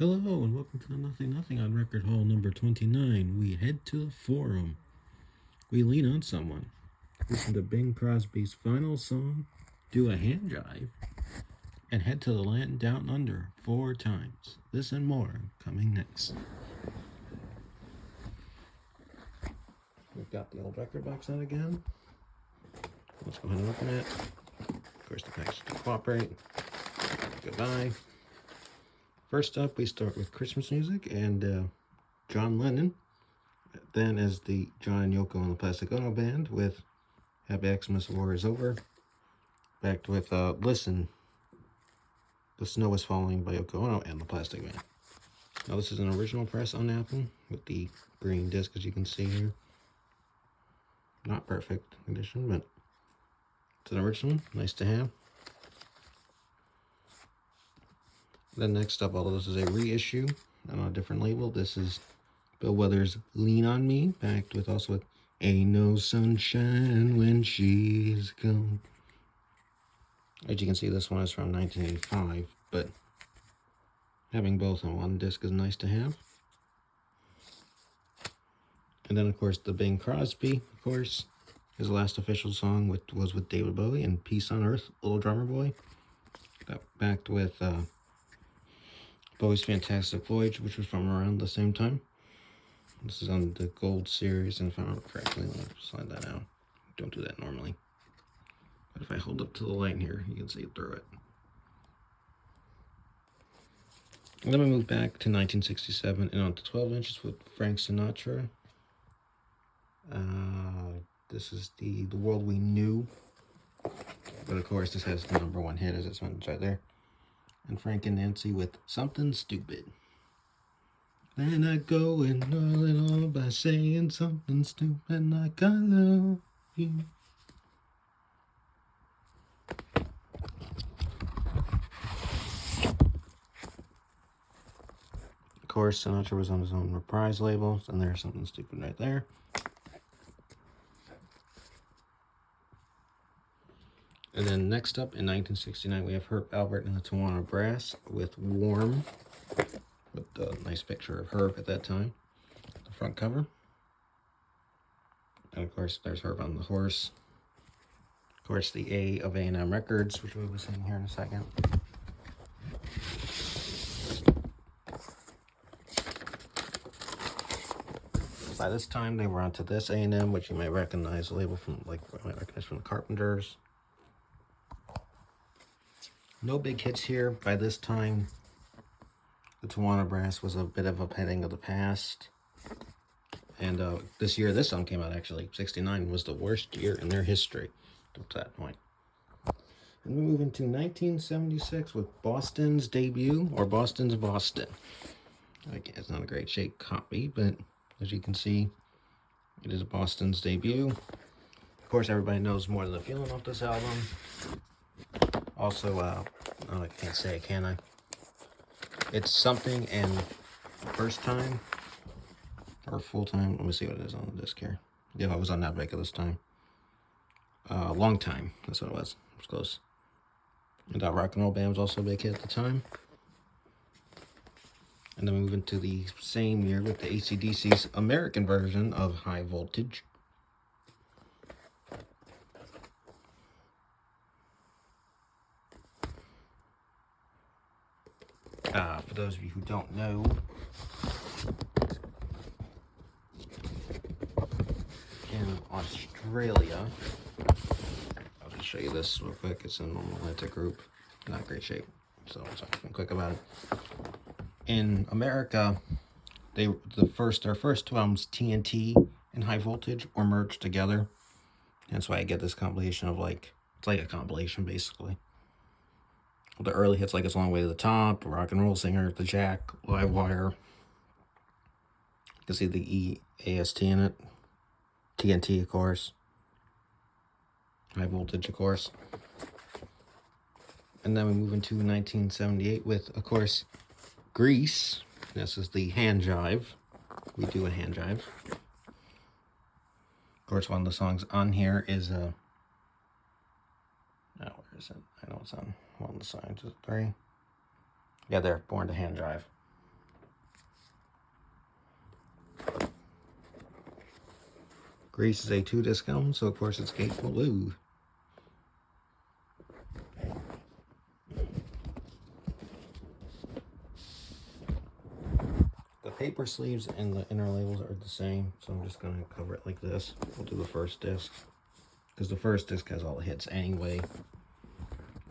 Hello and welcome to the Nothing Nothing on Record Hall number 29. We head to the forum. We lean on someone. Listen to Bing Crosby's final song, do a hand jive, and head to the land down under 4 times. This and more coming next. We've got the old record box out again. Let's go ahead and open it. Of course, the package can cooperate. Goodbye. First up, we start with Christmas music and John Lennon. Then as the John and Yoko and the Plastic Ono Band with Happy Xmas War is Over. Backed with Listen, The Snow is Falling by Yoko Ono and the Plastic Band. Now this is an original press on Apple with the green disc, as you can see here. Not perfect condition, but it's an original, nice to have. Then next up, although this is a reissue on a different label, this is Bill Withers' Lean on Me, backed with also with Ain't No Sunshine When She's Gone. As you can see, this one is from 1985, but having both on one disc is nice to have. And then, of course, the Bing Crosby, of course, his last official song was with David Bowie and Peace on Earth, Little Drummer Boy. That backed with Bowie's Fantastic Voyage, which was from around the same time. This is on the Gold series, and if I remember correctly, let me slide that out. Don't do that normally. But if I hold up to the light here, you can see through it. And then we move back to 1967 and on to 12 inches with Frank Sinatra. This is the World We Knew. But of course, this has the #1 hit, as it's mentioned right there. And Frank and Nancy with Something Stupid. Then I go and all it all by saying something stupid like I love you. Of course, Sinatra was on his own Reprise label, and there's Something Stupid right there. And then next up, in 1969, we have Herb Alpert and the Tawana Brass with Warm, with a nice picture of Herb at that time, the front cover. And of course, there's Herb on the horse. Of course, the A of A&M Records, which we'll be seeing here in a second. By this time, they were onto this A&M, which you may recognize the label from, from the Carpenters. No big hits here. By this time, the Tawana Brass was a bit of a petting of the past. And this year, this song came out actually. 69 was the worst year in their history up to that point. And we move into 1976 with Boston's debut, or Boston's Boston. Again, it's not a great shape copy, but as you can see, it is Boston's debut. Of course, everybody knows More Than a Feeling off this album. Also, I can't say it, can I? It's Something and First Time, or Full Time. Let me see what it is on the disc here. Yeah, I was on that break at this time. Long Time, that's what it was. It was close. And Rock and Roll Band was also a big hit at the time. And then we move into the same year with the AC/DC's American version of High Voltage. For those of you who don't know, in Australia, I'll just show you this real quick. It's a normal Atlantic group, not great shape, so I'm sorry, I'm quick about it. In America, their first two albums, TNT and High Voltage, were merged together. That's why I get this compilation of it's like a compilation basically. The early hits like It's a Long Way to the Top, Rock and Roll Singer, The Jack, Live Wire. You can see the EAST in it. TNT, of course. High Voltage, of course. And then we move into 1978 with, of course, Grease. This is the hand jive. We do a hand jive. Of course, one of the songs on here is where is it? I know it's on one of the sides. Is it 3? Yeah, there. Born to Hand Drive. Grease is a 2-disc album, so of course it's Gatefold Blue. The paper sleeves and the inner labels are the same, so I'm just going to cover it like this. We'll do the first disc, because the first disc has all the hits anyway.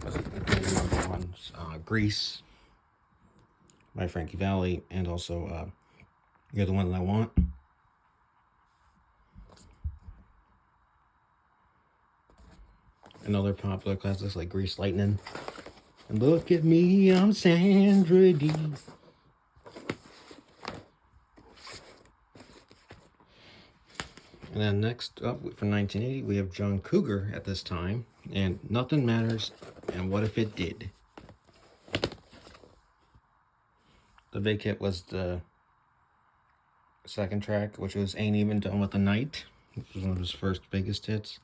Number one's Grease by Frankie Valli, and also You're the One That I Want. And other popular classics like Grease Lightning and Look at Me, I'm Sandra Dee. And then next up for 1980, we have John Cougar at this time, and Nothing Matters, and What If It Did. The big hit was the second track, which was Ain't Even Done With the Night, which was one of his first biggest hits.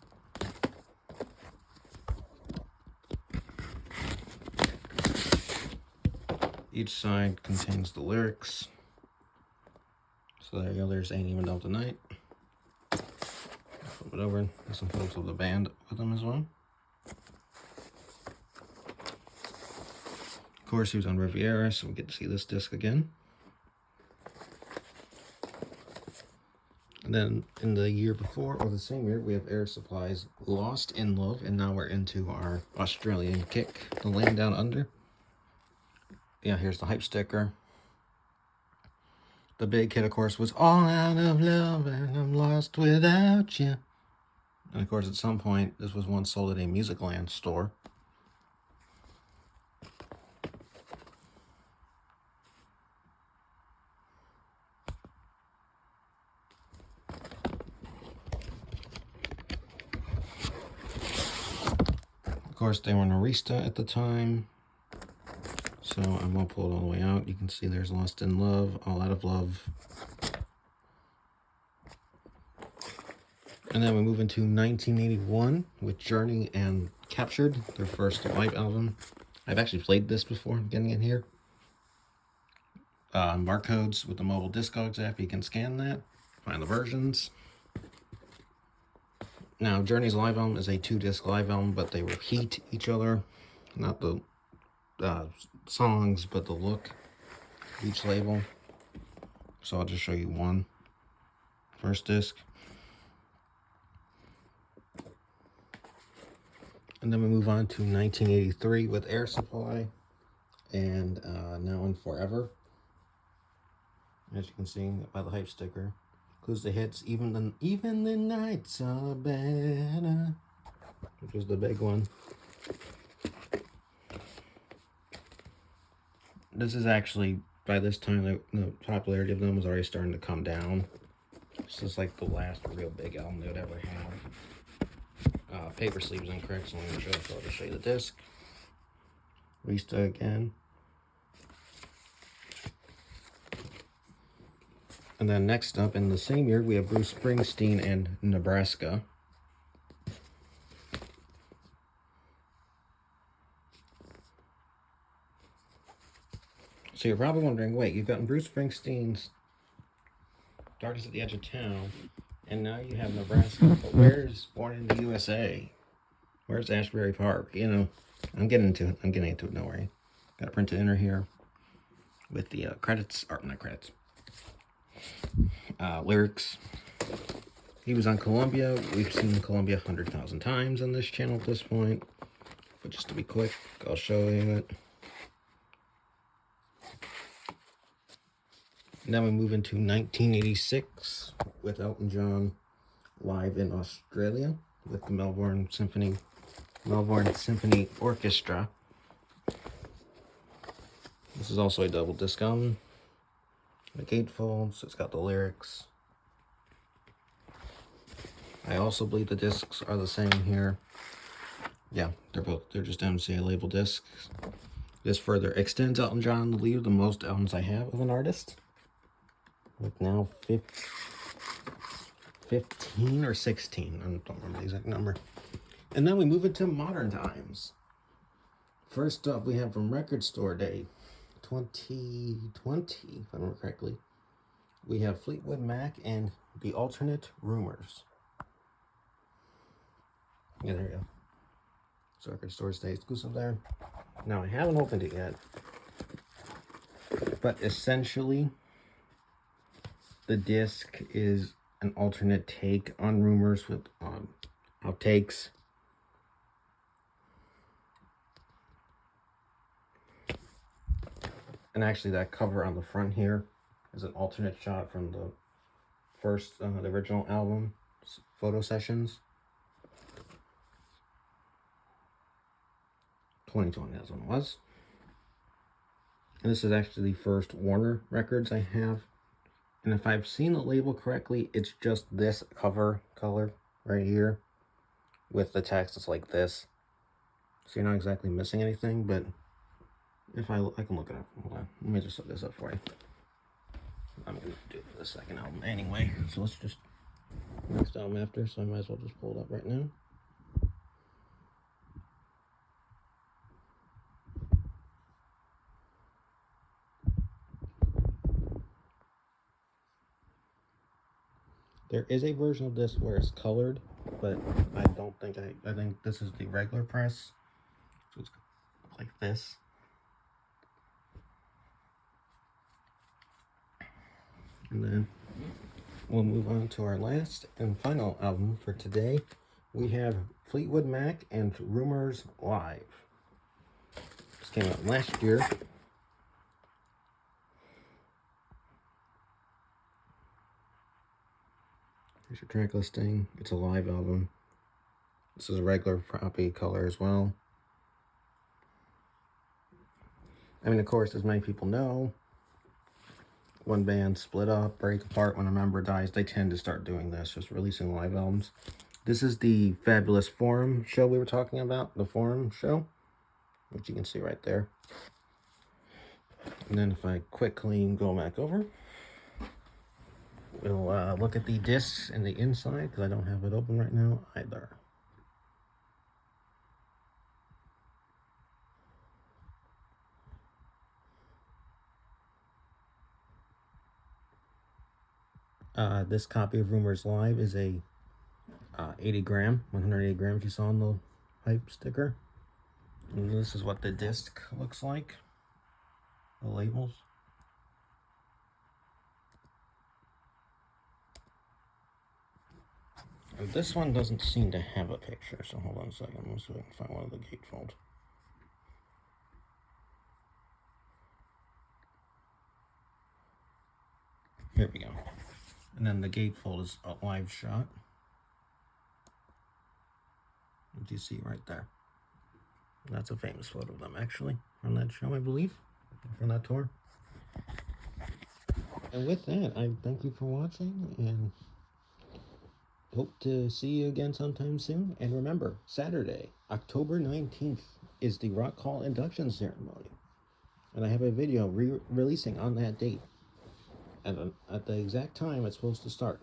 Each side contains the lyrics. So there you go, there's Ain't Even Done With the Night. Flip it over, there's some photos of the band with them as well. Of course, he was on Riviera, so we get to see this disc again. And then in the year before, or the same year, we have Air Supply's Lost in Love, and now we're into our Australian kick, The Land Down Under. Yeah, here's the hype sticker. The big hit, of course, was All Out of Love and I'm Lost Without You. And of course, at some point, this was once sold at a Musicland store. Of course, they were an Arista at the time, so I won't pull it all the way out. You can see there's Lost in Love, All Out of Love. And then we move into 1981 with Journey and Captured, their first live album. I've actually played this before, getting it here. Barcodes with the mobile Discogs app, you can scan that, find the versions. Now, Journey's live album is a 2-disc live album, but they repeat each other. Not the songs, but the look of each label. So I'll just show you one. First disc. And then we move on to 1983 with Air Supply and Now and Forever. As you can see by the hype sticker, includes the hits Even the Nights Are Better, which was the big one. This is actually, by this time, the popularity of them was already starting to come down. This is like the last real big album they would ever have. Paper sleeves incorrect, so I'm going to show it, so I'll just show you the disc. Arista again. And then next up, in the same year, we have Bruce Springsteen and Nebraska. So you're probably wondering, wait, you've gotten Bruce Springsteen's Darkest at the Edge of Town, and now you have Nebraska, but where's Born in the USA? Where's Asbury Park? You know, I'm getting into it, don't worry. Got a printed inner here with the credits, or not credits, lyrics. He was on Columbia. We've seen Columbia 100,000 times on this channel at this point, but just to be quick, I'll show you it. And then we move into 1986 with Elton John live in Australia with the Melbourne Symphony Orchestra. This is also a double disc album. The gatefold, so it's got the lyrics. I also believe the discs are the same here. Yeah, they're just MCA label discs. This further extends Elton John the lead of the most albums I have of an artist, with now 15 or 16. I don't remember the exact number. And then we move into modern times. First up, we have from Record Store Day 2020, if I remember correctly. We have Fleetwood Mac and The Alternate Rumors. Yeah, there you go. So record store stay exclusive there. Now I haven't opened it yet, but essentially the disc is an alternate take on Rumors with outtakes. And actually that cover on the front here is an alternate shot from the first, the original album, Photo Sessions. 2020, that's when it was. And this is actually the first Warner Records I have. And if I've seen the label correctly, it's just this cover color right here with the text. It's like this. So you're not exactly missing anything, but if I can look it up. Hold on. Let me just look this up for you. I'm going to do it for the second album anyway. So let's just, next album after, so I might as well just pull it up right now. There is a version of this where it's colored, but I don't think I think this is the regular press. So it's like this. And then we'll move on to our last and final album for today. We have Fleetwood Mac and Rumors Live. This came out last year. Here's your track listing. It's a live album. This is a regular poppy color as well. I mean, of course, as many people know, when bands split up, break apart, when a member dies, they tend to start doing this, just releasing live albums. This is the Fabulous Forum show we were talking about, the Forum show, which you can see right there. And then if I quickly go back over, we'll look at the discs and the inside, because I don't have it open right now either. This copy of Rumors Live is a 180 grams you saw on the hype sticker. And this is what the disc looks like, the labels. And this one doesn't seem to have a picture, so hold on a second. Let's see if I can find one of the gatefolds. Here we go. And then the gatefold is a live shot. What do you see right there? That's a famous photo of them, actually, from that show, I believe, from that tour. And with that, I thank you for watching, and hope to see you again sometime soon. And remember, Saturday, October 19th, is the Rock Hall induction ceremony. And I have a video releasing on that date. And at the exact time it's supposed to start.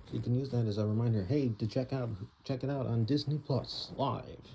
So you can use that as a reminder, hey, to check it out on Disney Plus Live.